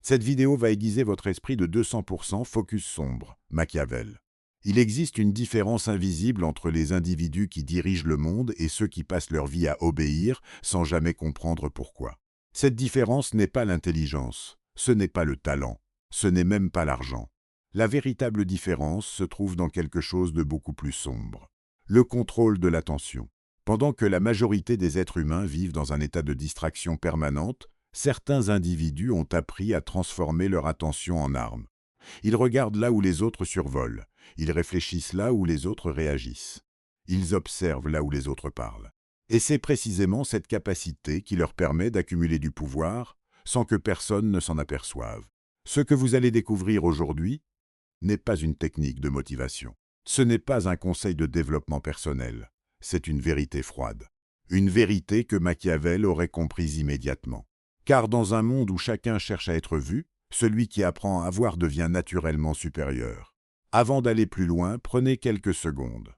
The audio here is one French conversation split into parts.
Cette vidéo va aiguiser votre esprit de 200%, focus sombre, Machiavel. Il existe une différence invisible entre les individus qui dirigent le monde et ceux qui passent leur vie à obéir sans jamais comprendre pourquoi. Cette différence n'est pas l'intelligence, ce n'est pas le talent, ce n'est même pas l'argent. La véritable différence se trouve dans quelque chose de beaucoup plus sombre. Le contrôle de l'attention. Pendant que la majorité des êtres humains vivent dans un état de distraction permanente, certains individus ont appris à transformer leur attention en arme. Ils regardent là où les autres survolent. Ils réfléchissent là où les autres réagissent. Ils observent là où les autres parlent. Et c'est précisément cette capacité qui leur permet d'accumuler du pouvoir sans que personne ne s'en aperçoive. Ce que vous allez découvrir aujourd'hui n'est pas une technique de motivation. Ce n'est pas un conseil de développement personnel. C'est une vérité froide. Une vérité que Machiavel aurait comprise immédiatement. Car dans un monde où chacun cherche à être vu, celui qui apprend à voir devient naturellement supérieur. Avant d'aller plus loin, prenez quelques secondes.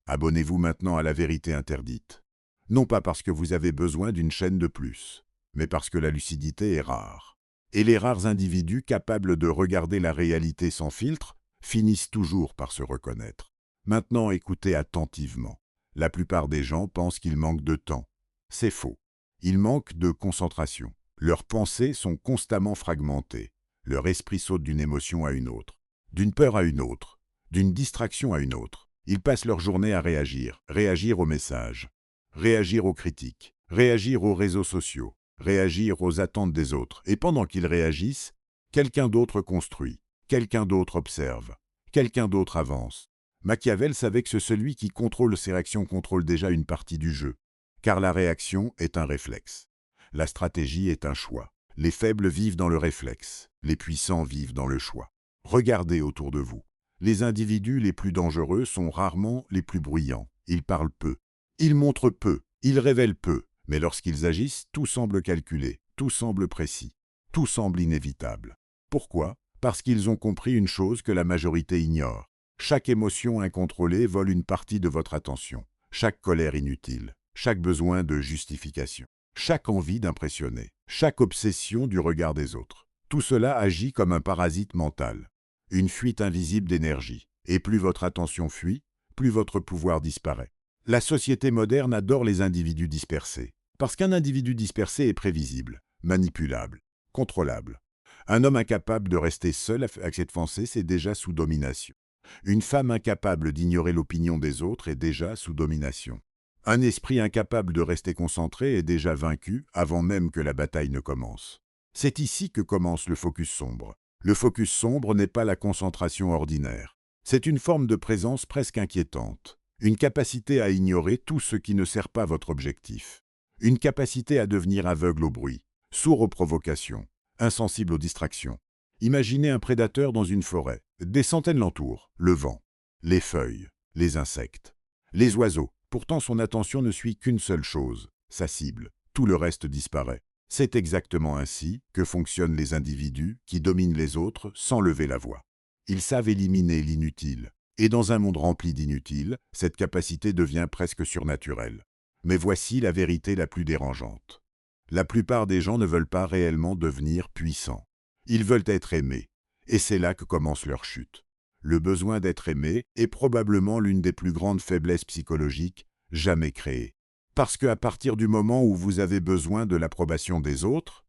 Abonnez-vous maintenant à la vérité interdite. Non pas parce que vous avez besoin d'une chaîne de plus, mais parce que la lucidité est rare. Et les rares individus capables de regarder la réalité sans filtre finissent toujours par se reconnaître. Maintenant, écoutez attentivement. La plupart des gens pensent qu'il manque de temps. C'est faux. Il manque de concentration. Leurs pensées sont constamment fragmentées. Leur esprit saute d'une émotion à une autre, d'une peur à une autre, d'une distraction à une autre. Ils passent leur journée à réagir, réagir aux messages, réagir aux critiques, réagir aux réseaux sociaux, réagir aux attentes des autres. Et pendant qu'ils réagissent, quelqu'un d'autre construit, quelqu'un d'autre observe, quelqu'un d'autre avance. Machiavel savait que celui qui contrôle ses réactions contrôle déjà une partie du jeu, car la réaction est un réflexe. La stratégie est un choix. Les faibles vivent dans le réflexe, les puissants vivent dans le choix. Regardez autour de vous. Les individus les plus dangereux sont rarement les plus bruyants. Ils parlent peu. Ils montrent peu. Ils révèlent peu. Mais lorsqu'ils agissent, tout semble calculé, tout semble précis, tout semble inévitable. Pourquoi? Parce qu'ils ont compris une chose que la majorité ignore. Chaque émotion incontrôlée vole une partie de votre attention. Chaque colère inutile. Chaque besoin de justification. Chaque envie d'impressionner, chaque obsession du regard des autres. Tout cela agit comme un parasite mental, une fuite invisible d'énergie. Et plus votre attention fuit, plus votre pouvoir disparaît. La société moderne adore les individus dispersés, parce qu'un individu dispersé est prévisible, manipulable, contrôlable. Un homme incapable de rester seul avec cette pensée, c'est déjà sous domination. Une femme incapable d'ignorer l'opinion des autres est déjà sous domination. Un esprit incapable de rester concentré est déjà vaincu avant même que la bataille ne commence. C'est ici que commence le focus sombre. Le focus sombre n'est pas la concentration ordinaire. C'est une forme de présence presque inquiétante. Une capacité à ignorer tout ce qui ne sert pas votre objectif. Une capacité à devenir aveugle au bruit, sourd aux provocations, insensible aux distractions. Imaginez un prédateur dans une forêt. Des centaines l'entourent. Le vent, les feuilles, les insectes, les oiseaux. Pourtant, son attention ne suit qu'une seule chose, sa cible. Tout le reste disparaît. C'est exactement ainsi que fonctionnent les individus qui dominent les autres sans lever la voix. Ils savent éliminer l'inutile. Et dans un monde rempli d'inutiles, cette capacité devient presque surnaturelle. Mais voici la vérité la plus dérangeante. La plupart des gens ne veulent pas réellement devenir puissants. Ils veulent être aimés. Et c'est là que commence leur chute. Le besoin d'être aimé est probablement l'une des plus grandes faiblesses psychologiques jamais créées. Parce qu'à partir du moment où vous avez besoin de l'approbation des autres,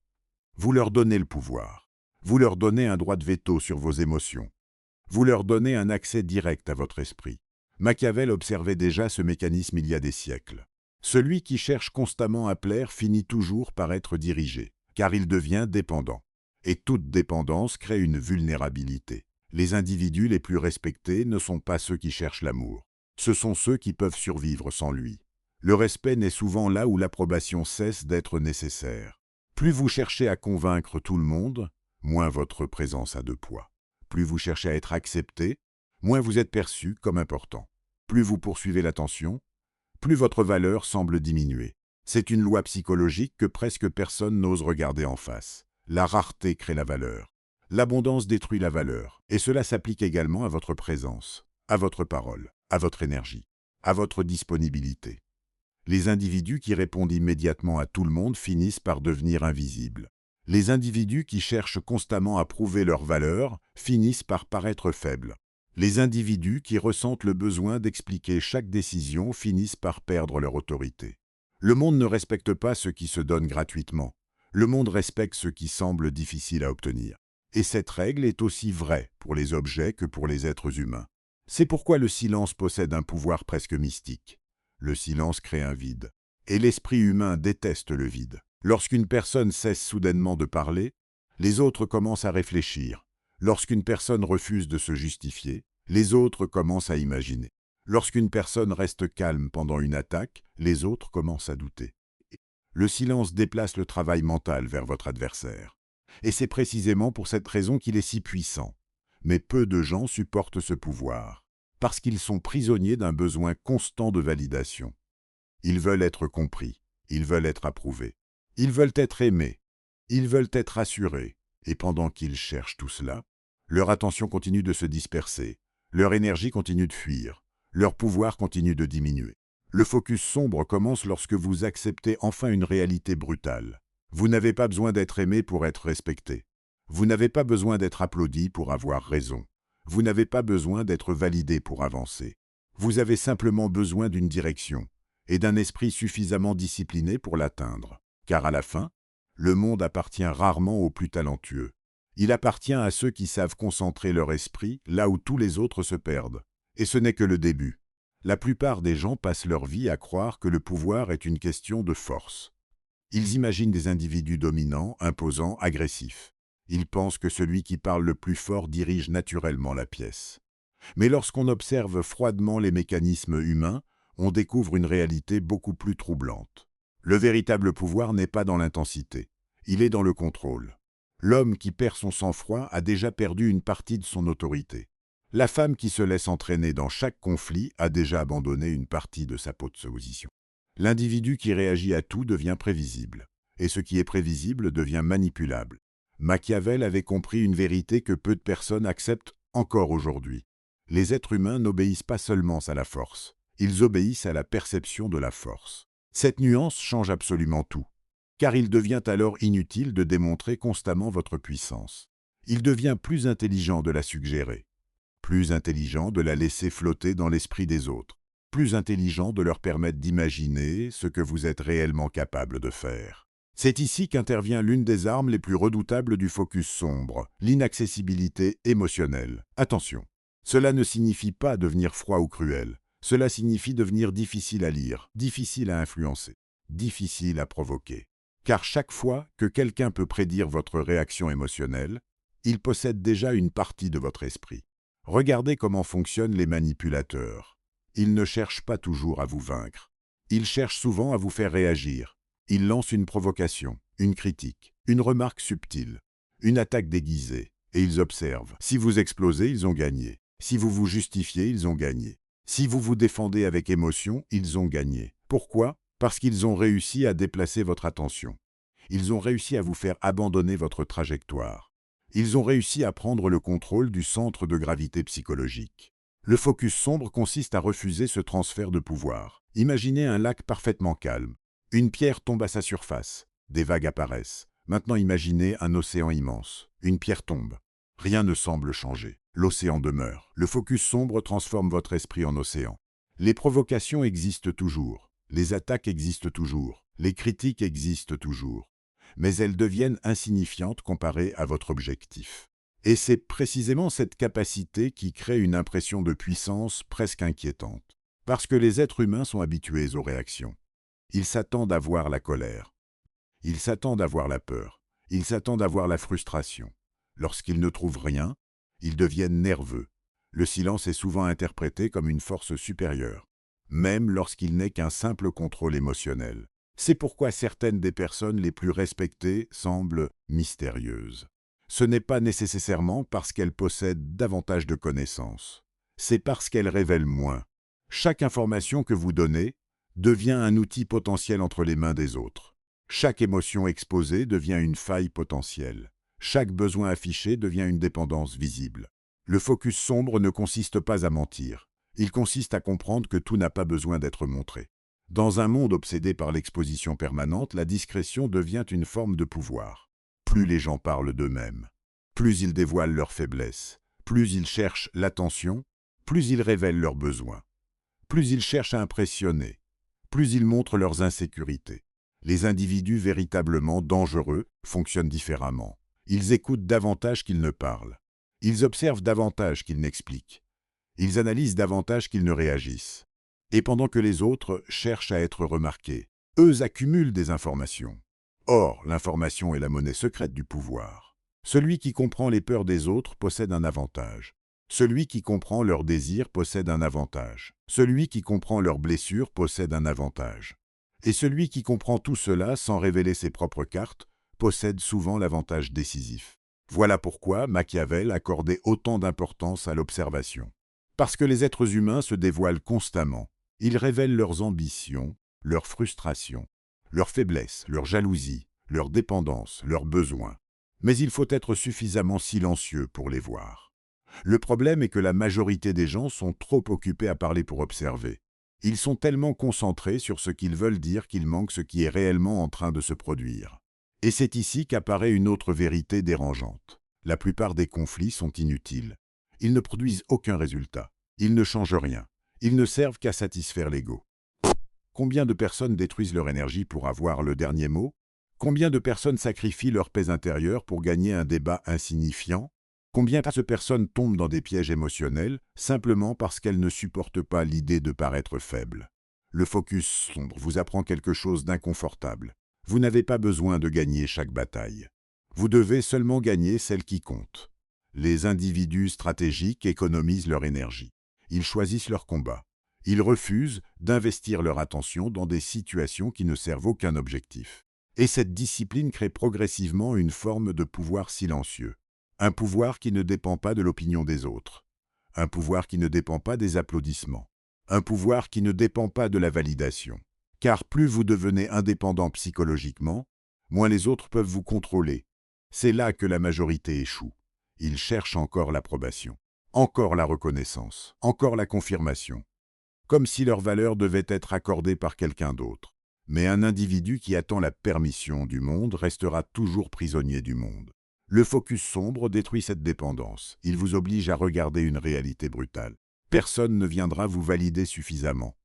vous leur donnez le pouvoir. Vous leur donnez un droit de veto sur vos émotions. Vous leur donnez un accès direct à votre esprit. Machiavel observait déjà ce mécanisme il y a des siècles. Celui qui cherche constamment à plaire finit toujours par être dirigé, car il devient dépendant. Et toute dépendance crée une vulnérabilité. Les individus les plus respectés ne sont pas ceux qui cherchent l'amour. Ce sont ceux qui peuvent survivre sans lui. Le respect naît souvent là où l'approbation cesse d'être nécessaire. Plus vous cherchez à convaincre tout le monde, moins votre présence a de poids. Plus vous cherchez à être accepté, moins vous êtes perçu comme important. Plus vous poursuivez l'attention, plus votre valeur semble diminuer. C'est une loi psychologique que presque personne n'ose regarder en face. La rareté crée la valeur. L'abondance détruit la valeur, et cela s'applique également à votre présence, à votre parole, à votre énergie, à votre disponibilité. Les individus qui répondent immédiatement à tout le monde finissent par devenir invisibles. Les individus qui cherchent constamment à prouver leur valeur finissent par paraître faibles. Les individus qui ressentent le besoin d'expliquer chaque décision finissent par perdre leur autorité. Le monde ne respecte pas ceux qui se donnent gratuitement. Le monde respecte ce qui semble difficile à obtenir. Et cette règle est aussi vraie pour les objets que pour les êtres humains. C'est pourquoi le silence possède un pouvoir presque mystique. Le silence crée un vide. Et l'esprit humain déteste le vide. Lorsqu'une personne cesse soudainement de parler, les autres commencent à réfléchir. Lorsqu'une personne refuse de se justifier, les autres commencent à imaginer. Lorsqu'une personne reste calme pendant une attaque, les autres commencent à douter. Le silence déplace le travail mental vers votre adversaire. Et c'est précisément pour cette raison qu'il est si puissant. Mais peu de gens supportent ce pouvoir, parce qu'ils sont prisonniers d'un besoin constant de validation. Ils veulent être compris, ils veulent être approuvés, ils veulent être aimés, ils veulent être rassurés. Et pendant qu'ils cherchent tout cela, leur attention continue de se disperser, leur énergie continue de fuir, leur pouvoir continue de diminuer. Le focus sombre commence lorsque vous acceptez enfin une réalité brutale. Vous n'avez pas besoin d'être aimé pour être respecté. Vous n'avez pas besoin d'être applaudi pour avoir raison. Vous n'avez pas besoin d'être validé pour avancer. Vous avez simplement besoin d'une direction et d'un esprit suffisamment discipliné pour l'atteindre. Car à la fin, le monde appartient rarement aux plus talentueux. Il appartient à ceux qui savent concentrer leur esprit là où tous les autres se perdent. Et ce n'est que le début. La plupart des gens passent leur vie à croire que le pouvoir est une question de force. Ils imaginent des individus dominants, imposants, agressifs. Ils pensent que celui qui parle le plus fort dirige naturellement la pièce. Mais lorsqu'on observe froidement les mécanismes humains, on découvre une réalité beaucoup plus troublante. Le véritable pouvoir n'est pas dans l'intensité, il est dans le contrôle. L'homme qui perd son sang-froid a déjà perdu une partie de son autorité. La femme qui se laisse entraîner dans chaque conflit a déjà abandonné une partie de sa position. L'individu qui réagit à tout devient prévisible, et ce qui est prévisible devient manipulable. Machiavel avait compris une vérité que peu de personnes acceptent encore aujourd'hui. Les êtres humains n'obéissent pas seulement à la force, ils obéissent à la perception de la force. Cette nuance change absolument tout, car il devient alors inutile de démontrer constamment votre puissance. Il devient plus intelligent de la suggérer, plus intelligent de la laisser flotter dans l'esprit des autres, plus intelligent de leur permettre d'imaginer ce que vous êtes réellement capable de faire. C'est ici qu'intervient l'une des armes les plus redoutables du focus sombre, l'inaccessibilité émotionnelle. Attention, cela ne signifie pas devenir froid ou cruel. Cela signifie devenir difficile à lire, difficile à influencer, difficile à provoquer. Car chaque fois que quelqu'un peut prédire votre réaction émotionnelle, il possède déjà une partie de votre esprit. Regardez comment fonctionnent les manipulateurs. Ils ne cherchent pas toujours à vous vaincre. Ils cherchent souvent à vous faire réagir. Ils lancent une provocation, une critique, une remarque subtile, une attaque déguisée, et ils observent. Si vous explosez, ils ont gagné. Si vous vous justifiez, ils ont gagné. Si vous vous défendez avec émotion, ils ont gagné. Pourquoi? Parce qu'ils ont réussi à déplacer votre attention. Ils ont réussi à vous faire abandonner votre trajectoire. Ils ont réussi à prendre le contrôle du centre de gravité psychologique. Le focus sombre consiste à refuser ce transfert de pouvoir. Imaginez un lac parfaitement calme. Une pierre tombe à sa surface. Des vagues apparaissent. Maintenant imaginez un océan immense. Une pierre tombe. Rien ne semble changer. L'océan demeure. Le focus sombre transforme votre esprit en océan. Les provocations existent toujours. Les attaques existent toujours. Les critiques existent toujours. Mais elles deviennent insignifiantes comparées à votre objectif. Et c'est précisément cette capacité qui crée une impression de puissance presque inquiétante. Parce que les êtres humains sont habitués aux réactions. Ils s'attendent à voir la colère. Ils s'attendent à voir la peur. Ils s'attendent à voir la frustration. Lorsqu'ils ne trouvent rien, ils deviennent nerveux. Le silence est souvent interprété comme une force supérieure, même lorsqu'il n'est qu'un simple contrôle émotionnel. C'est pourquoi certaines des personnes les plus respectées semblent mystérieuses. Ce n'est pas nécessairement parce qu'elles possèdent davantage de connaissances. C'est parce qu'elles révèlent moins. Chaque information que vous donnez devient un outil potentiel entre les mains des autres. Chaque émotion exposée devient une faille potentielle. Chaque besoin affiché devient une dépendance visible. Le focus sombre ne consiste pas à mentir. Il consiste à comprendre que tout n'a pas besoin d'être montré. Dans un monde obsédé par l'exposition permanente, la discrétion devient une forme de pouvoir. plus les gens parlent d'eux-mêmes, plus ils dévoilent leurs faiblesses, plus ils cherchent l'attention, plus ils révèlent leurs besoins, plus ils cherchent à impressionner, plus ils montrent leurs insécurités. Les individus véritablement dangereux fonctionnent différemment. Ils écoutent davantage qu'ils ne parlent. Ils observent davantage qu'ils n'expliquent. Ils analysent davantage qu'ils ne réagissent. Et pendant que les autres cherchent à être remarqués, eux accumulent des informations. Or, l'information est la monnaie secrète du pouvoir. Celui qui comprend les peurs des autres possède un avantage. Celui qui comprend leurs désirs possède un avantage. Celui qui comprend leurs blessures possède un avantage. Et celui qui comprend tout cela sans révéler ses propres cartes possède souvent l'avantage décisif. Voilà pourquoi Machiavel accordait autant d'importance à l'observation. Parce que les êtres humains se dévoilent constamment. Ils révèlent leurs ambitions, leurs frustrations, leurs faiblesses, leurs jalousies, leurs dépendances, leurs besoins. Mais il faut être suffisamment silencieux pour les voir. Le problème est que la majorité des gens sont trop occupés à parler pour observer. Ils sont tellement concentrés sur ce qu'ils veulent dire qu'il manque ce qui est réellement en train de se produire. Et c'est ici qu'apparaît une autre vérité dérangeante. La plupart des conflits sont inutiles. Ils ne produisent aucun résultat. Ils ne changent rien. Ils ne servent qu'à satisfaire l'ego. Combien de personnes détruisent leur énergie pour avoir le dernier mot? Combien de personnes sacrifient leur paix intérieure pour gagner un débat insignifiant? Combien de personnes tombent dans des pièges émotionnels simplement parce qu'elles ne supportent pas l'idée de paraître faibles? Le focus sombre vous apprend quelque chose d'inconfortable. Vous n'avez pas besoin de gagner chaque bataille. Vous devez seulement gagner celle qui compte. Les individus stratégiques économisent leur énergie. Ils choisissent leur combat. Ils refusent d'investir leur attention dans des situations qui ne servent aucun objectif. Et cette discipline crée progressivement une forme de pouvoir silencieux. Un pouvoir qui ne dépend pas de l'opinion des autres. Un pouvoir qui ne dépend pas des applaudissements. Un pouvoir qui ne dépend pas de la validation. Car plus vous devenez indépendant psychologiquement, moins les autres peuvent vous contrôler. C'est là que la majorité échoue. Ils cherchent encore l'approbation, encore la reconnaissance, encore la confirmation. Comme si leur valeur devait être accordée par quelqu'un d'autre. Mais un individu qui attend la permission du monde restera toujours prisonnier du monde. Le focus sombre détruit cette dépendance. Il vous oblige à regarder une réalité brutale. Personne ne viendra vous valider suffisamment.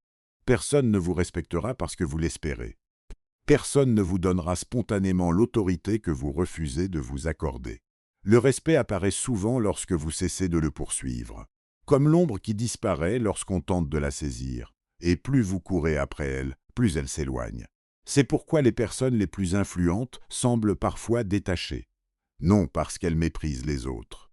Personne ne vous respectera parce que vous l'espérez. Personne ne vous donnera spontanément l'autorité que vous refusez de vous accorder. Le respect apparaît souvent lorsque vous cessez de le poursuivre. Comme l'ombre qui disparaît lorsqu'on tente de la saisir. Et plus vous courez après elle, plus elle s'éloigne. C'est pourquoi les personnes les plus influentes semblent parfois détachées. Non parce qu'elles méprisent les autres,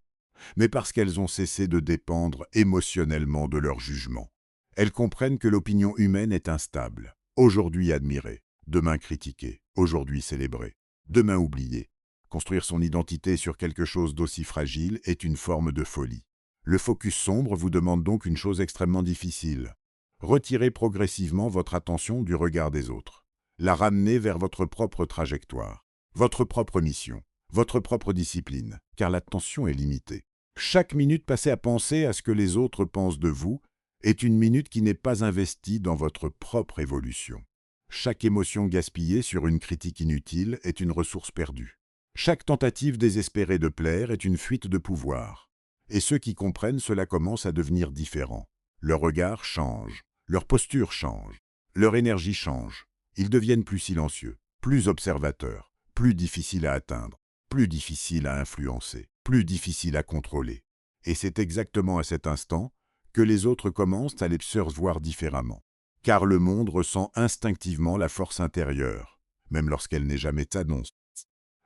mais parce qu'elles ont cessé de dépendre émotionnellement de leur jugement. Elles comprennent que l'opinion humaine est instable. Aujourd'hui admirée, demain critiquée, aujourd'hui célébrée, demain oubliée. Construire son identité sur quelque chose d'aussi fragile est une forme de folie. Le focus sombre vous demande donc une chose extrêmement difficile. Retirez progressivement votre attention du regard des autres. La ramener vers votre propre trajectoire, votre propre mission, votre propre discipline, car l'attention est limitée. Chaque minute passée à penser à ce que les autres pensent de vous est une minute qui n'est pas investie dans votre propre évolution. Chaque émotion gaspillée sur une critique inutile est une ressource perdue. Chaque tentative désespérée de plaire est une fuite de pouvoir. Et ceux qui comprennent cela commencent à devenir différents. Leur regard change, leur posture change, leur énergie change. Ils deviennent plus silencieux, plus observateurs, plus difficiles à atteindre, plus difficiles à influencer, plus difficiles à contrôler. Et c'est exactement à cet instant que les autres commencent à les percevoir différemment. Car le monde ressent instinctivement la force intérieure, même lorsqu'elle n'est jamais annoncée,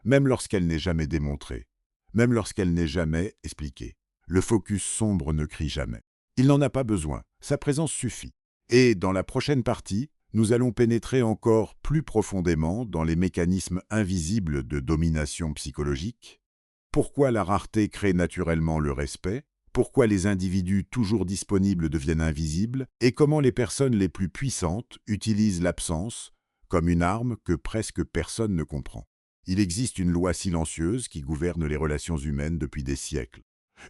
même lorsqu'elle n'est jamais démontrée, même lorsqu'elle n'est jamais expliquée. Le focus sombre ne crie jamais. Il n'en a pas besoin, sa présence suffit. Et dans la prochaine partie, nous allons pénétrer encore plus profondément dans les mécanismes invisibles de domination psychologique. Pourquoi la rareté crée naturellement le respect? Pourquoi les individus toujours disponibles deviennent invisibles? Et comment les personnes les plus puissantes utilisent l'absence comme une arme que presque personne ne comprend? Il existe une loi silencieuse qui gouverne les relations humaines depuis des siècles.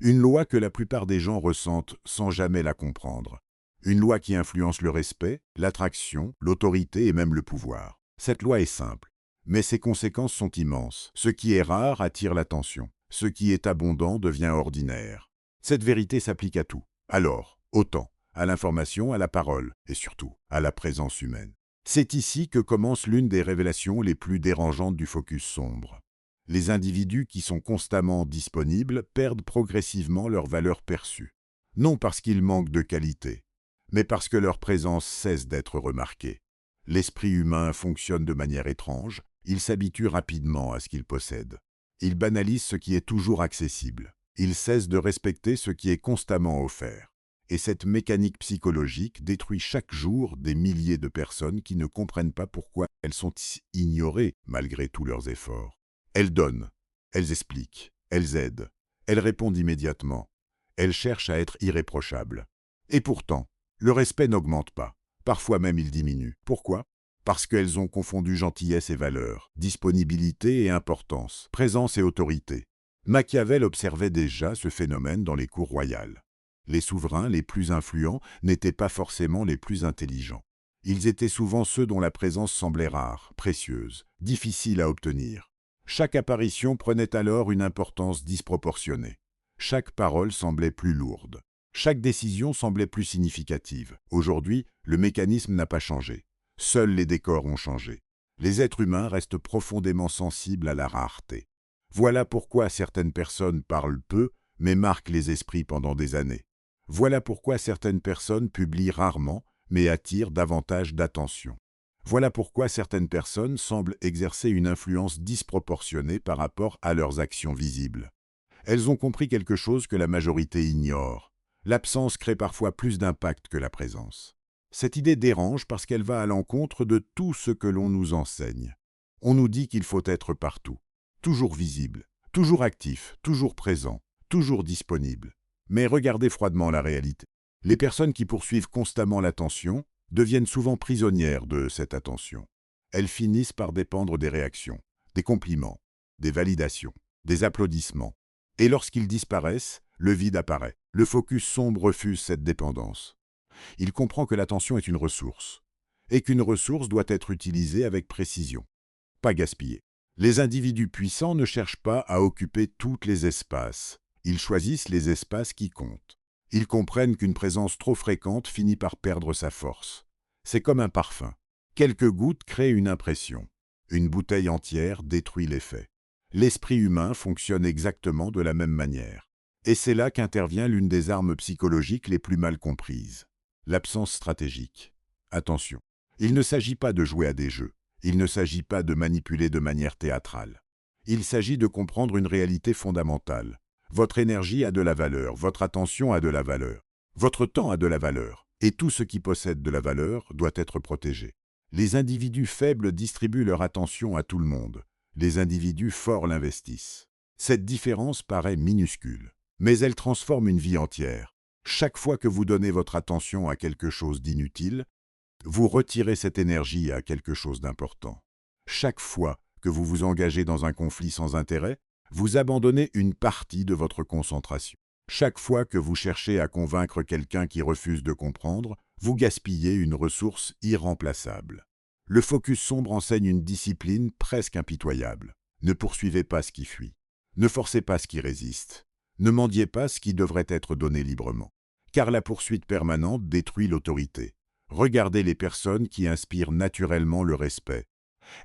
Une loi que la plupart des gens ressentent sans jamais la comprendre. Une loi qui influence le respect, l'attraction, l'autorité et même le pouvoir. Cette loi est simple. Mais ses conséquences sont immenses. Ce qui est rare attire l'attention. Ce qui est abondant devient ordinaire. Cette vérité s'applique à tout. Alors, au temps, à l'information, à la parole, et surtout, à la présence humaine. C'est ici que commence l'une des révélations les plus dérangeantes du focus sombre. Les individus qui sont constamment disponibles perdent progressivement leur valeur perçue. Non parce qu'ils manquent de qualité, mais parce que leur présence cesse d'être remarquée. L'esprit humain fonctionne de manière étrange, il s'habitue rapidement à ce qu'il possède. Il banalise ce qui est toujours accessible. Il cesse de respecter ce qui est constamment offert. Et cette mécanique psychologique détruit chaque jour des milliers de personnes qui ne comprennent pas pourquoi elles sont ignorées malgré tous leurs efforts. Elles donnent, elles expliquent, elles aident, elles répondent immédiatement. Elles cherchent à être irréprochables. Et pourtant, le respect n'augmente pas. Parfois même il diminue. Pourquoi? Parce qu'elles ont confondu gentillesse et valeur, disponibilité et importance, présence et autorité. Machiavel observait déjà ce phénomène dans les cours royales. Les souverains les plus influents n'étaient pas forcément les plus intelligents. Ils étaient souvent ceux dont la présence semblait rare, précieuse, difficile à obtenir. Chaque apparition prenait alors une importance disproportionnée. Chaque parole semblait plus lourde. Chaque décision semblait plus significative. Aujourd'hui, le mécanisme n'a pas changé. Seuls les décors ont changé. Les êtres humains restent profondément sensibles à la rareté. Voilà pourquoi certaines personnes parlent peu, mais marquent les esprits pendant des années. Voilà pourquoi certaines personnes publient rarement, mais attirent davantage d'attention. Voilà pourquoi certaines personnes semblent exercer une influence disproportionnée par rapport à leurs actions visibles. Elles ont compris quelque chose que la majorité ignore. L'absence crée parfois plus d'impact que la présence. Cette idée dérange parce qu'elle va à l'encontre de tout ce que l'on nous enseigne. On nous dit qu'il faut être partout, toujours visible, toujours actif, toujours présent, toujours disponible. Mais regardez froidement la réalité. Les personnes qui poursuivent constamment l'attention deviennent souvent prisonnières de cette attention. Elles finissent par dépendre des réactions, des compliments, des validations, des applaudissements. Et lorsqu'ils disparaissent, le vide apparaît. Le focus sombre refuse cette dépendance. Il comprend que l'attention est une ressource, et qu'une ressource doit être utilisée avec précision, pas gaspillée. Les individus puissants ne cherchent pas à occuper tous les espaces. Ils choisissent les espaces qui comptent. Ils comprennent qu'une présence trop fréquente finit par perdre sa force. C'est comme un parfum. Quelques gouttes créent une impression. Une bouteille entière détruit l'effet. L'esprit humain fonctionne exactement de la même manière. Et c'est là qu'intervient l'une des armes psychologiques les plus mal comprises. L'absence stratégique. Attention, il ne s'agit pas de jouer à des jeux. Il ne s'agit pas de manipuler de manière théâtrale. Il s'agit de comprendre une réalité fondamentale. Votre énergie a de la valeur, votre attention a de la valeur, votre temps a de la valeur, et tout ce qui possède de la valeur doit être protégé. Les individus faibles distribuent leur attention à tout le monde. Les individus forts l'investissent. Cette différence paraît minuscule, mais elle transforme une vie entière. Chaque fois que vous donnez votre attention à quelque chose d'inutile, vous retirez cette énergie à quelque chose d'important. Chaque fois que vous vous engagez dans un conflit sans intérêt, vous abandonnez une partie de votre concentration. Chaque fois que vous cherchez à convaincre quelqu'un qui refuse de comprendre, vous gaspillez une ressource irremplaçable. Le focus sombre enseigne une discipline presque impitoyable. Ne poursuivez pas ce qui fuit. Ne forcez pas ce qui résiste. Ne mendiez pas ce qui devrait être donné librement. Car la poursuite permanente détruit l'autorité. Regardez les personnes qui inspirent naturellement le respect.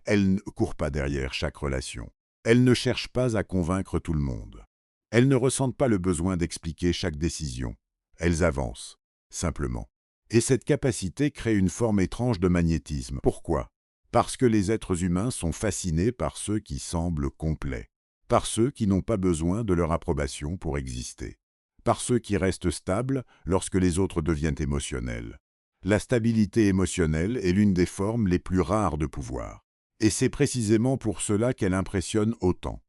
Elles ne courent pas derrière chaque relation. Elles ne cherchent pas à convaincre tout le monde. Elles ne ressentent pas le besoin d'expliquer chaque décision. Elles avancent, simplement. Et cette capacité crée une forme étrange de magnétisme. Pourquoi? Parce que les êtres humains sont fascinés par ceux qui semblent complets, par ceux qui n'ont pas besoin de leur approbation pour exister, par ceux qui restent stables lorsque les autres deviennent émotionnels. La stabilité émotionnelle est l'une des formes les plus rares de pouvoir. Et c'est précisément pour cela qu'elle impressionne autant.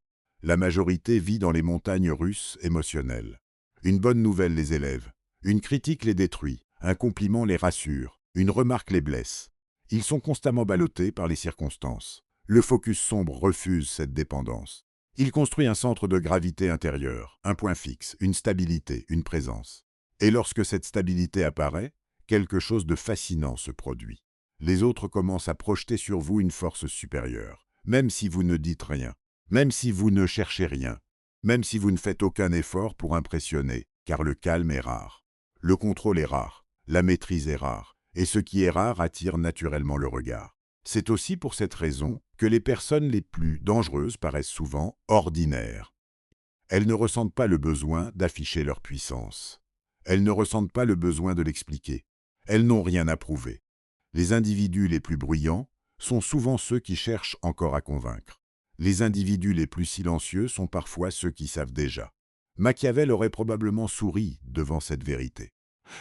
La majorité vit dans les montagnes russes émotionnelles. Une bonne nouvelle les élève, une critique les détruit, un compliment les rassure, une remarque les blesse. Ils sont constamment ballottés par les circonstances. Le focus sombre refuse cette dépendance. Il construit un centre de gravité intérieur, un point fixe, une stabilité, une présence. Et lorsque cette stabilité apparaît, quelque chose de fascinant se produit. Les autres commencent à projeter sur vous une force supérieure. même si vous ne dites rien, même si vous ne cherchez rien, même si vous ne faites aucun effort pour impressionner, car le calme est rare. Le contrôle est rare, la maîtrise est rare, et ce qui est rare attire naturellement le regard. C'est aussi pour cette raison que les personnes les plus dangereuses paraissent souvent ordinaires. Elles ne ressentent pas le besoin d'afficher leur puissance. Elles ne ressentent pas le besoin de l'expliquer. Elles n'ont rien à prouver. Les individus les plus bruyants sont souvent ceux qui cherchent encore à convaincre. Les individus les plus silencieux sont parfois ceux qui savent déjà. Machiavel aurait probablement souri devant cette vérité,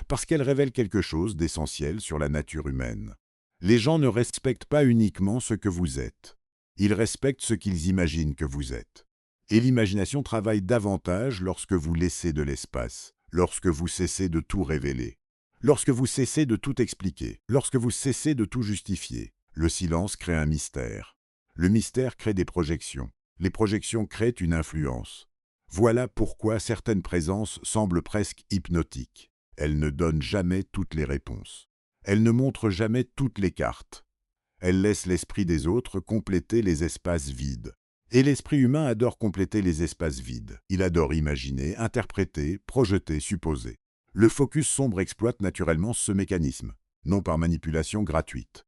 parce qu'elle révèle quelque chose d'essentiel sur la nature humaine. Les gens ne respectent pas uniquement ce que vous êtes. Ils respectent ce qu'ils imaginent que vous êtes. Et l'imagination travaille davantage lorsque vous laissez de l'espace, lorsque vous cessez de tout révéler, lorsque vous cessez de tout expliquer, lorsque vous cessez de tout justifier. Le silence crée un mystère. Le mystère crée des projections. Les projections créent une influence. Voilà pourquoi certaines présences semblent presque hypnotiques. Elles ne donnent jamais toutes les réponses. Elles ne montrent jamais toutes les cartes. Elles laissent l'esprit des autres compléter les espaces vides. Et l'esprit humain adore compléter les espaces vides. Il adore imaginer, interpréter, projeter, supposer. Le focus sombre exploite naturellement ce mécanisme, non par manipulation gratuite,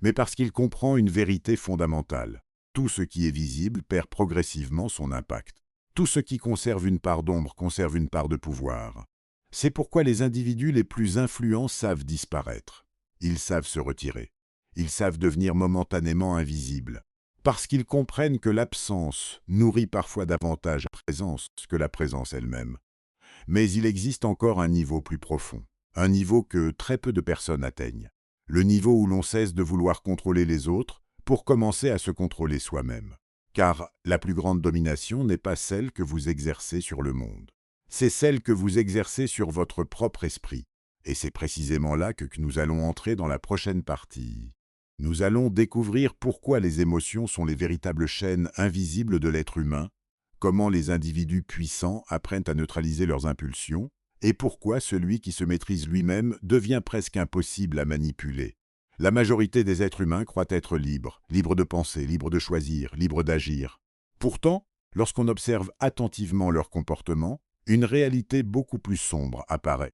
mais parce qu'il comprend une vérité fondamentale. Tout ce qui est visible perd progressivement son impact. Tout ce qui conserve une part d'ombre conserve une part de pouvoir. C'est pourquoi les individus les plus influents savent disparaître. Ils savent se retirer. Ils savent devenir momentanément invisibles. Parce qu'ils comprennent que l'absence nourrit parfois davantage la présence que la présence elle-même. Mais il existe encore un niveau plus profond, un niveau que très peu de personnes atteignent. Le niveau où l'on cesse de vouloir contrôler les autres pour commencer à se contrôler soi-même. Car la plus grande domination n'est pas celle que vous exercez sur le monde. C'est celle que vous exercez sur votre propre esprit. Et c'est précisément là que nous allons entrer dans la prochaine partie. Nous allons découvrir pourquoi les émotions sont les véritables chaînes invisibles de l'être humain, comment les individus puissants apprennent à neutraliser leurs impulsions, et pourquoi celui qui se maîtrise lui-même devient presque impossible à manipuler. La majorité des êtres humains croient être libres, libres de penser, libres de choisir, libres d'agir. Pourtant, lorsqu'on observe attentivement leur comportement, une réalité beaucoup plus sombre apparaît.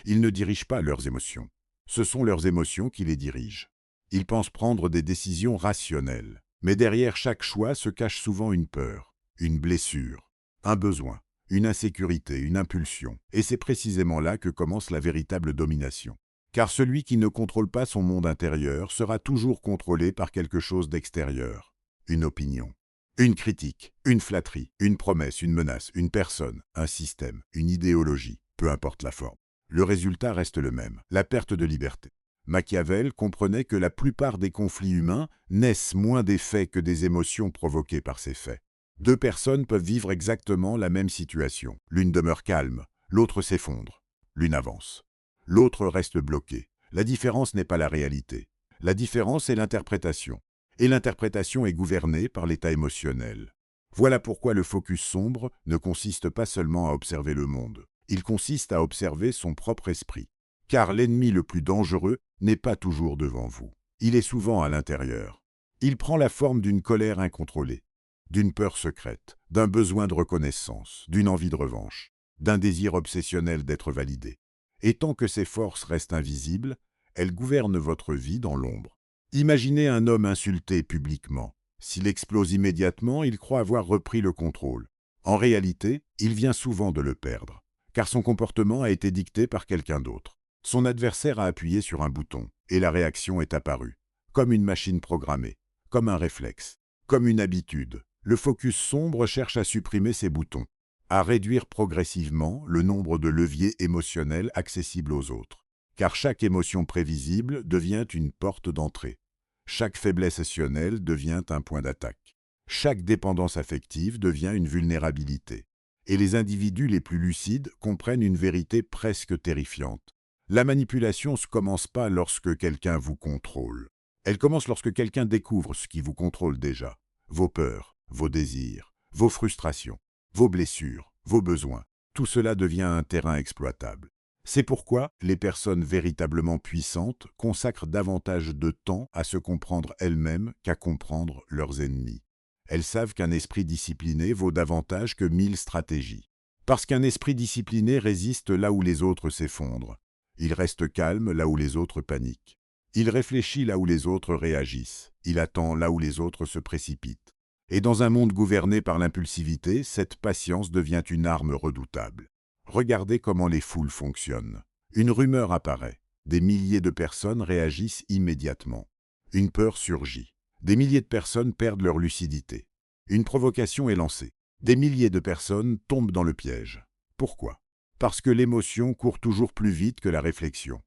Ils ne dirigent pas leurs émotions. Ce sont leurs émotions qui les dirigent. Ils pensent prendre des décisions rationnelles. Mais derrière chaque choix se cache souvent une peur, une blessure, un besoin, une insécurité, une impulsion. Et c'est précisément là que commence la véritable domination. Car celui qui ne contrôle pas son monde intérieur sera toujours contrôlé par quelque chose d'extérieur. Une opinion, une critique, une flatterie, une promesse, une menace, une personne, un système, une idéologie, peu importe la forme. Le résultat reste le même, la perte de liberté. Machiavel comprenait que la plupart des conflits humains naissent moins des faits que des émotions provoquées par ces faits. Deux personnes peuvent vivre exactement la même situation. L'une demeure calme, l'autre s'effondre. L'une avance. L'autre reste bloquée. La différence n'est pas la réalité. La différence est l'interprétation. Et l'interprétation est gouvernée par l'état émotionnel. Voilà pourquoi le focus sombre ne consiste pas seulement à observer le monde. Il consiste à observer son propre esprit. Car l'ennemi le plus dangereux n'est pas toujours devant vous. Il est souvent à l'intérieur. Il prend la forme d'une colère incontrôlée, d'une peur secrète, d'un besoin de reconnaissance, d'une envie de revanche, d'un désir obsessionnel d'être validé. Et tant que ces forces restent invisibles, elles gouvernent votre vie dans l'ombre. Imaginez un homme insulté publiquement. S'il explose immédiatement, il croit avoir repris le contrôle. En réalité, il vient souvent de le perdre, car son comportement a été dicté par quelqu'un d'autre. Son adversaire a appuyé sur un bouton, et la réaction est apparue, comme une machine programmée, comme un réflexe, comme une habitude. Le focus sombre cherche à supprimer ces boutons, à réduire progressivement le nombre de leviers émotionnels accessibles aux autres. Car chaque émotion prévisible devient une porte d'entrée. Chaque faiblesse émotionnelle devient un point d'attaque. Chaque dépendance affective devient une vulnérabilité. Et les individus les plus lucides comprennent une vérité presque terrifiante. La manipulation ne commence pas lorsque quelqu'un vous contrôle. Elle commence lorsque quelqu'un découvre ce qui vous contrôle déjà. Vos peurs, vos désirs, vos frustrations, vos blessures, vos besoins. Tout cela devient un terrain exploitable. C'est pourquoi les personnes véritablement puissantes consacrent davantage de temps à se comprendre elles-mêmes qu'à comprendre leurs ennemis. Elles savent qu'un esprit discipliné vaut davantage que 1000 stratégies. Parce qu'un esprit discipliné résiste là où les autres s'effondrent. Il reste calme là où les autres paniquent. Il réfléchit là où les autres réagissent. Il attend là où les autres se précipitent. Et dans un monde gouverné par l'impulsivité, cette patience devient une arme redoutable. Regardez comment les foules fonctionnent. Une rumeur apparaît. Des milliers de personnes réagissent immédiatement. Une peur surgit. Des milliers de personnes perdent leur lucidité. Une provocation est lancée. Des milliers de personnes tombent dans le piège. Pourquoi? Parce que l'émotion court toujours plus vite que la réflexion.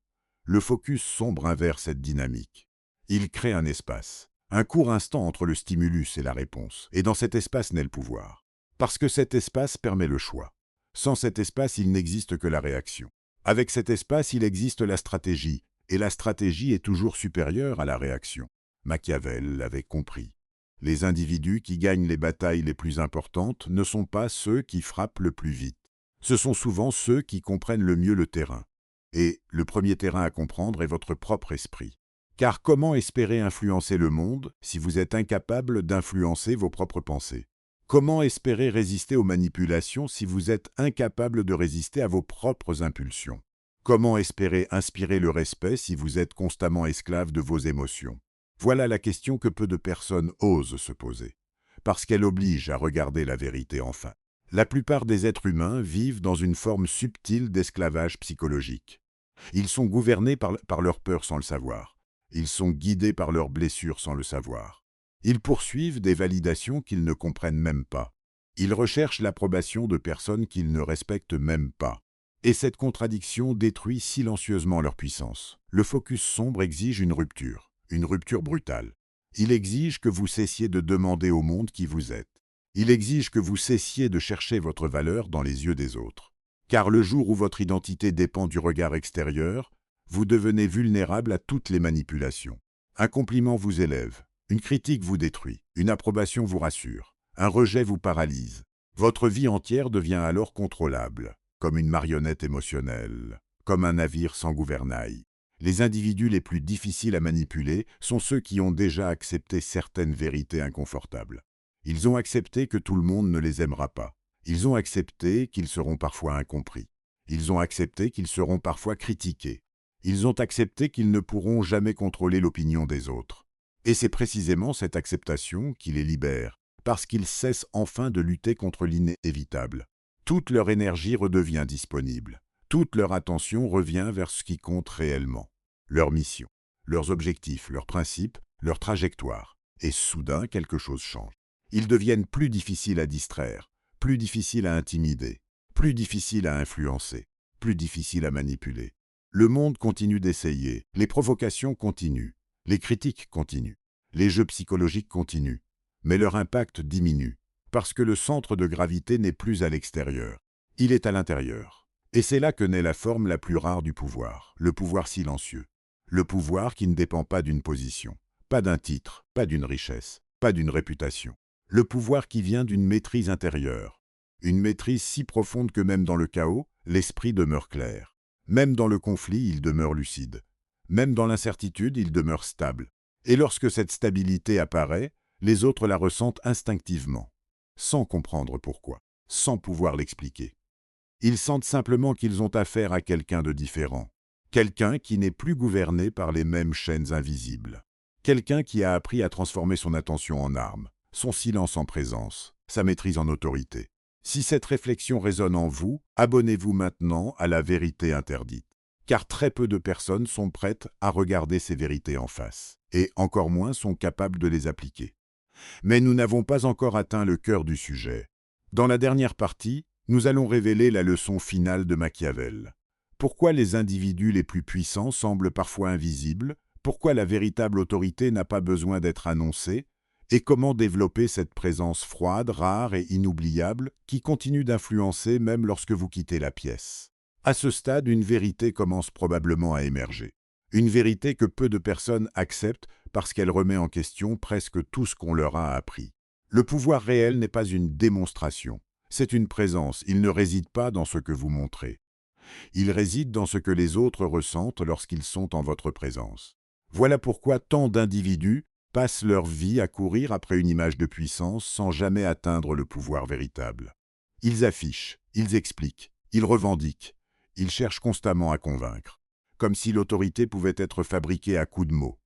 Le focus sombre inverse cette dynamique. Il crée un espace, un court instant entre le stimulus et la réponse, et dans cet espace naît le pouvoir. Parce que cet espace permet le choix. Sans cet espace, il n'existe que la réaction. Avec cet espace, il existe la stratégie, et la stratégie est toujours supérieure à la réaction. Machiavel l'avait compris. Les individus qui gagnent les batailles les plus importantes ne sont pas ceux qui frappent le plus vite. Ce sont souvent ceux qui comprennent le mieux le terrain. Et le premier terrain à comprendre est votre propre esprit. Car comment espérer influencer le monde si vous êtes incapable d'influencer vos propres pensées? Comment espérer résister aux manipulations si vous êtes incapable de résister à vos propres impulsions? Comment espérer inspirer le respect si vous êtes constamment esclave de vos émotions? Voilà la question que peu de personnes osent se poser, parce qu'elle oblige à regarder la vérité enfin. La plupart des êtres humains vivent dans une forme subtile d'esclavage psychologique. Ils sont gouvernés par leur peur sans le savoir. Ils sont guidés par leurs blessures sans le savoir. Ils poursuivent des validations qu'ils ne comprennent même pas. Ils recherchent l'approbation de personnes qu'ils ne respectent même pas. Et cette contradiction détruit silencieusement leur puissance. Le focus sombre exige une rupture brutale. Il exige que vous cessiez de demander au monde qui vous êtes. Il exige que vous cessiez de chercher votre valeur dans les yeux des autres. Car le jour où votre identité dépend du regard extérieur, vous devenez vulnérable à toutes les manipulations. Un compliment vous élève. Une critique vous détruit, une approbation vous rassure, un rejet vous paralyse. Votre vie entière devient alors contrôlable, comme une marionnette émotionnelle, comme un navire sans gouvernail. Les individus les plus difficiles à manipuler sont ceux qui ont déjà accepté certaines vérités inconfortables. Ils ont accepté que tout le monde ne les aimera pas. Ils ont accepté qu'ils seront parfois incompris. Ils ont accepté qu'ils seront parfois critiqués. Ils ont accepté qu'ils ne pourront jamais contrôler l'opinion des autres. Et c'est précisément cette acceptation qui les libère, parce qu'ils cessent enfin de lutter contre l'inévitable. Toute leur énergie redevient disponible. Toute leur attention revient vers ce qui compte réellement. Leur mission, leurs objectifs, leurs principes, leur trajectoire. Et soudain, quelque chose change. Ils deviennent plus difficiles à distraire, plus difficiles à intimider, plus difficiles à influencer, plus difficiles à manipuler. Le monde continue d'essayer, les provocations continuent. Les critiques continuent, les jeux psychologiques continuent, mais leur impact diminue, parce que le centre de gravité n'est plus à l'extérieur, il est à l'intérieur. Et c'est là que naît la forme la plus rare du pouvoir, le pouvoir silencieux. Le pouvoir qui ne dépend pas d'une position, pas d'un titre, pas d'une richesse, pas d'une réputation. Le pouvoir qui vient d'une maîtrise intérieure, une maîtrise si profonde que même dans le chaos, l'esprit demeure clair. Même dans le conflit, il demeure lucide. Même dans l'incertitude, il demeure stable. Et lorsque cette stabilité apparaît, les autres la ressentent instinctivement, sans comprendre pourquoi, sans pouvoir l'expliquer. Ils sentent simplement qu'ils ont affaire à quelqu'un de différent, quelqu'un qui n'est plus gouverné par les mêmes chaînes invisibles, quelqu'un qui a appris à transformer son attention en arme, son silence en présence, sa maîtrise en autorité. Si cette réflexion résonne en vous, abonnez-vous maintenant à la vérité interdite. Car très peu de personnes sont prêtes à regarder ces vérités en face, et encore moins sont capables de les appliquer. Mais nous n'avons pas encore atteint le cœur du sujet. Dans la dernière partie, nous allons révéler la leçon finale de Machiavel. Pourquoi les individus les plus puissants semblent parfois invisibles, pourquoi la véritable autorité n'a pas besoin d'être annoncée, et comment développer cette présence froide, rare et inoubliable qui continue d'influencer même lorsque vous quittez la pièce. À ce stade, une vérité commence probablement à émerger. Une vérité que peu de personnes acceptent parce qu'elle remet en question presque tout ce qu'on leur a appris. Le pouvoir réel n'est pas une démonstration, c'est une présence, il ne réside pas dans ce que vous montrez. Il réside dans ce que les autres ressentent lorsqu'ils sont en votre présence. Voilà pourquoi tant d'individus passent leur vie à courir après une image de puissance sans jamais atteindre le pouvoir véritable. Ils affichent, ils expliquent, ils revendiquent, ils cherchent constamment à convaincre, comme si l'autorité pouvait être fabriquée à coups de mots.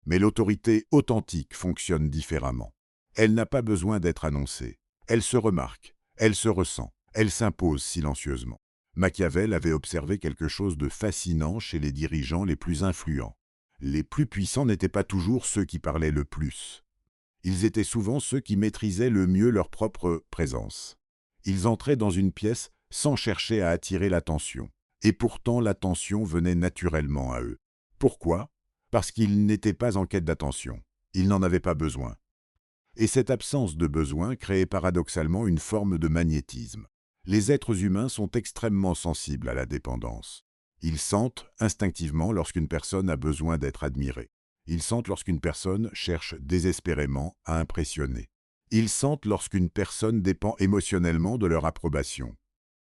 Mais l'autorité authentique fonctionne différemment. Elle n'a pas besoin d'être annoncée. Elle se remarque, elle se ressent, elle s'impose silencieusement. Machiavel avait observé quelque chose de fascinant chez les dirigeants les plus influents. Les plus puissants n'étaient pas toujours ceux qui parlaient le plus. Ils étaient souvent ceux qui maîtrisaient le mieux leur propre présence. Ils entraient dans une pièce sans chercher à attirer l'attention. Et pourtant l'attention venait naturellement à eux. Pourquoi? Parce qu'ils n'étaient pas en quête d'attention. Ils n'en avaient pas besoin. Et cette absence de besoin créait paradoxalement une forme de magnétisme. Les êtres humains sont extrêmement sensibles à la dépendance. Ils sentent instinctivement lorsqu'une personne a besoin d'être admirée. Ils sentent lorsqu'une personne cherche désespérément à impressionner. Ils sentent lorsqu'une personne dépend émotionnellement de leur approbation.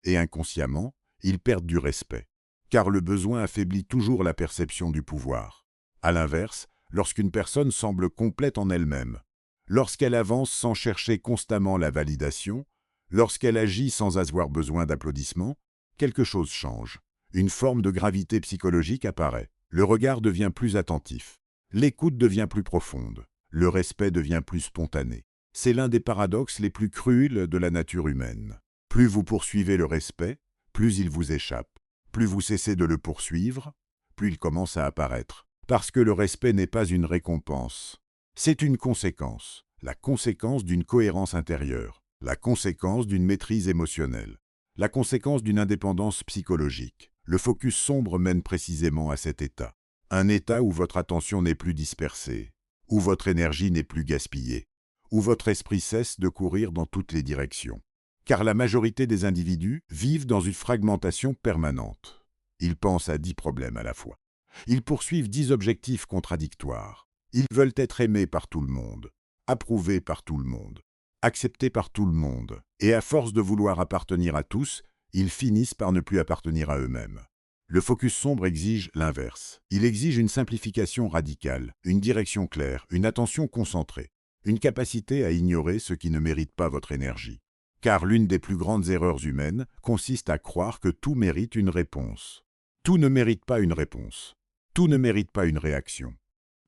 Et inconsciemment, ils perdent du respect. Car le besoin affaiblit toujours la perception du pouvoir. À l'inverse, lorsqu'une personne semble complète en elle-même, lorsqu'elle avance sans chercher constamment la validation, lorsqu'elle agit sans avoir besoin d'applaudissements, quelque chose change. Une forme de gravité psychologique apparaît. Le regard devient plus attentif. L'écoute devient plus profonde. Le respect devient plus spontané. C'est l'un des paradoxes les plus cruels de la nature humaine. Plus vous poursuivez le respect, plus il vous échappe. Plus vous cessez de le poursuivre, plus il commence à apparaître. Parce que le respect n'est pas une récompense. C'est une conséquence. La conséquence d'une cohérence intérieure. La conséquence d'une maîtrise émotionnelle. La conséquence d'une indépendance psychologique. Le focus sombre mène précisément à cet état. Un état où votre attention n'est plus dispersée, où votre énergie n'est plus gaspillée, où votre esprit cesse de courir dans toutes les directions. Car la majorité des individus vivent dans une fragmentation permanente. Ils pensent à 10 problèmes à la fois. Ils poursuivent 10 objectifs contradictoires. Ils veulent être aimés par tout le monde, approuvés par tout le monde, acceptés par tout le monde. Et à force de vouloir appartenir à tous, ils finissent par ne plus appartenir à eux-mêmes. Le focus sombre exige l'inverse. Il exige une simplification radicale, une direction claire, une attention concentrée, une capacité à ignorer ce qui ne mérite pas votre énergie. Car l'une des plus grandes erreurs humaines consiste à croire que tout mérite une réponse. Tout ne mérite pas une réponse. Tout ne mérite pas une réaction.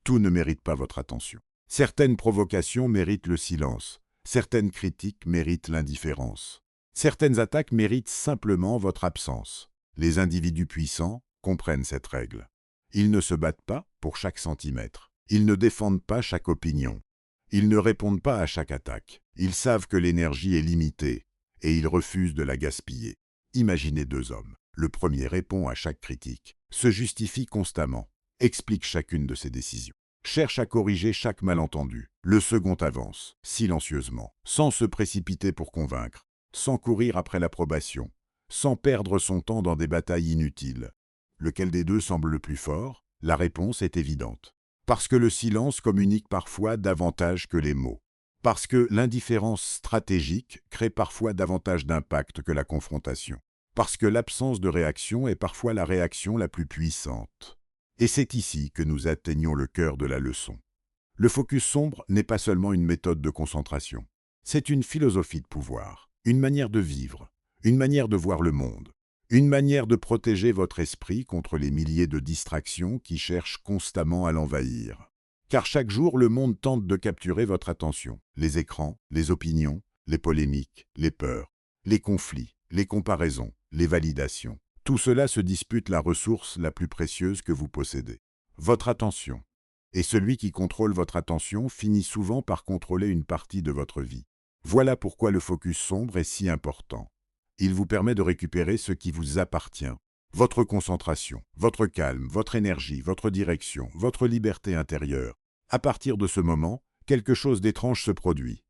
Tout ne mérite pas votre attention. Certaines provocations méritent le silence. Certaines critiques méritent l'indifférence. Certaines attaques méritent simplement votre absence. Les individus puissants comprennent cette règle. Ils ne se battent pas pour chaque centimètre. Ils ne défendent pas chaque opinion. Ils ne répondent pas à chaque attaque. Ils savent que l'énergie est limitée et ils refusent de la gaspiller. Imaginez 2 hommes. Le premier répond à chaque critique, se justifie constamment, explique chacune de ses décisions, cherche à corriger chaque malentendu. Le second avance, silencieusement, sans se précipiter pour convaincre, sans courir après l'approbation, sans perdre son temps dans des batailles inutiles. Lequel des deux semble le plus fort? La réponse est évidente. Parce que le silence communique parfois davantage que les mots. Parce que l'indifférence stratégique crée parfois davantage d'impact que la confrontation. Parce que l'absence de réaction est parfois la réaction la plus puissante. Et c'est ici que nous atteignons le cœur de la leçon. Le focus sombre n'est pas seulement une méthode de concentration. C'est une philosophie de pouvoir, une manière de vivre, une manière de voir le monde, une manière de protéger votre esprit contre les milliers de distractions qui cherchent constamment à l'envahir. Car chaque jour, le monde tente de capturer votre attention. Les écrans, les opinions, les polémiques, les peurs, les conflits, les comparaisons, les validations. Tout cela se dispute la ressource la plus précieuse que vous possédez, votre attention. Et celui qui contrôle votre attention finit souvent par contrôler une partie de votre vie. Voilà pourquoi le focus sombre est si important. Il vous permet de récupérer ce qui vous appartient. Votre concentration, votre calme, votre énergie, votre direction, votre liberté intérieure. À partir de ce moment, quelque chose d'étrange se produit.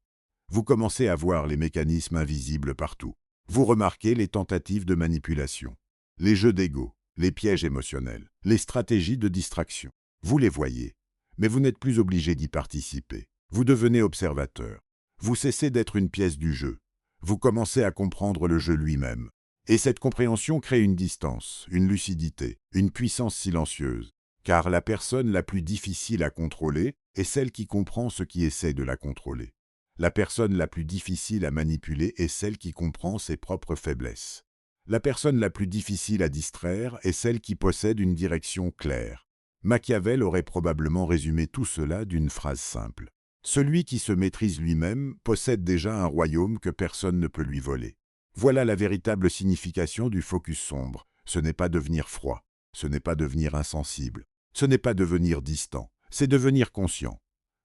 Vous commencez à voir les mécanismes invisibles partout. Vous remarquez les tentatives de manipulation, les jeux d'ego, les pièges émotionnels, les stratégies de distraction. Vous les voyez, mais vous n'êtes plus obligé d'y participer. Vous devenez observateur. Vous cessez d'être une pièce du jeu. Vous commencez à comprendre le jeu lui-même. Et cette compréhension crée une distance, une lucidité, une puissance silencieuse. Car la personne la plus difficile à contrôler est celle qui comprend ce qui essaie de la contrôler. La personne la plus difficile à manipuler est celle qui comprend ses propres faiblesses. La personne la plus difficile à distraire est celle qui possède une direction claire. Machiavel aurait probablement résumé tout cela d'une phrase simple. Celui qui se maîtrise lui-même possède déjà un royaume que personne ne peut lui voler. Voilà la véritable signification du focus sombre. Ce n'est pas devenir froid, ce n'est pas devenir insensible, ce n'est pas devenir distant, c'est devenir conscient.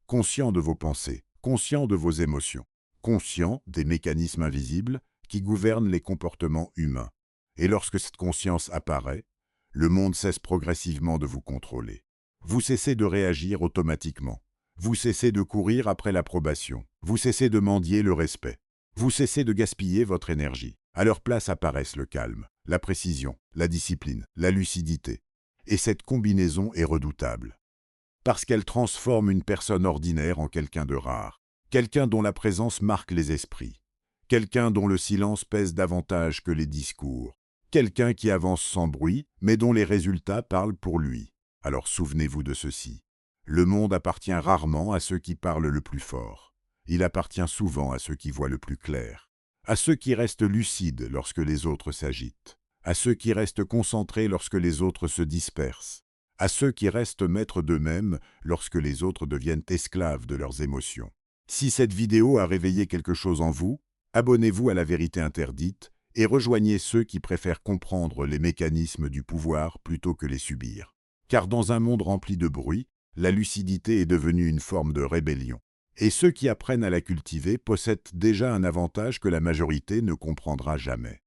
Conscient de vos pensées, conscient de vos émotions, conscient des mécanismes invisibles qui gouvernent les comportements humains. Et lorsque cette conscience apparaît, le monde cesse progressivement de vous contrôler. Vous cessez de réagir automatiquement. Vous cessez de courir après l'approbation. Vous cessez de mendier le respect. Vous cessez de gaspiller votre énergie. À leur place apparaissent le calme, la précision, la discipline, la lucidité. Et cette combinaison est redoutable. Parce qu'elle transforme une personne ordinaire en quelqu'un de rare. Quelqu'un dont la présence marque les esprits. Quelqu'un dont le silence pèse davantage que les discours. Quelqu'un qui avance sans bruit, mais dont les résultats parlent pour lui. Alors souvenez-vous de ceci. Le monde appartient rarement à ceux qui parlent le plus fort. Il appartient souvent à ceux qui voient le plus clair. À ceux qui restent lucides lorsque les autres s'agitent. À ceux qui restent concentrés lorsque les autres se dispersent. À ceux qui restent maîtres d'eux-mêmes lorsque les autres deviennent esclaves de leurs émotions. Si cette vidéo a réveillé quelque chose en vous, abonnez-vous à La Vérité Interdite et rejoignez ceux qui préfèrent comprendre les mécanismes du pouvoir plutôt que les subir. Car dans un monde rempli de bruit, la lucidité est devenue une forme de rébellion. Et ceux qui apprennent à la cultiver possèdent déjà un avantage que la majorité ne comprendra jamais.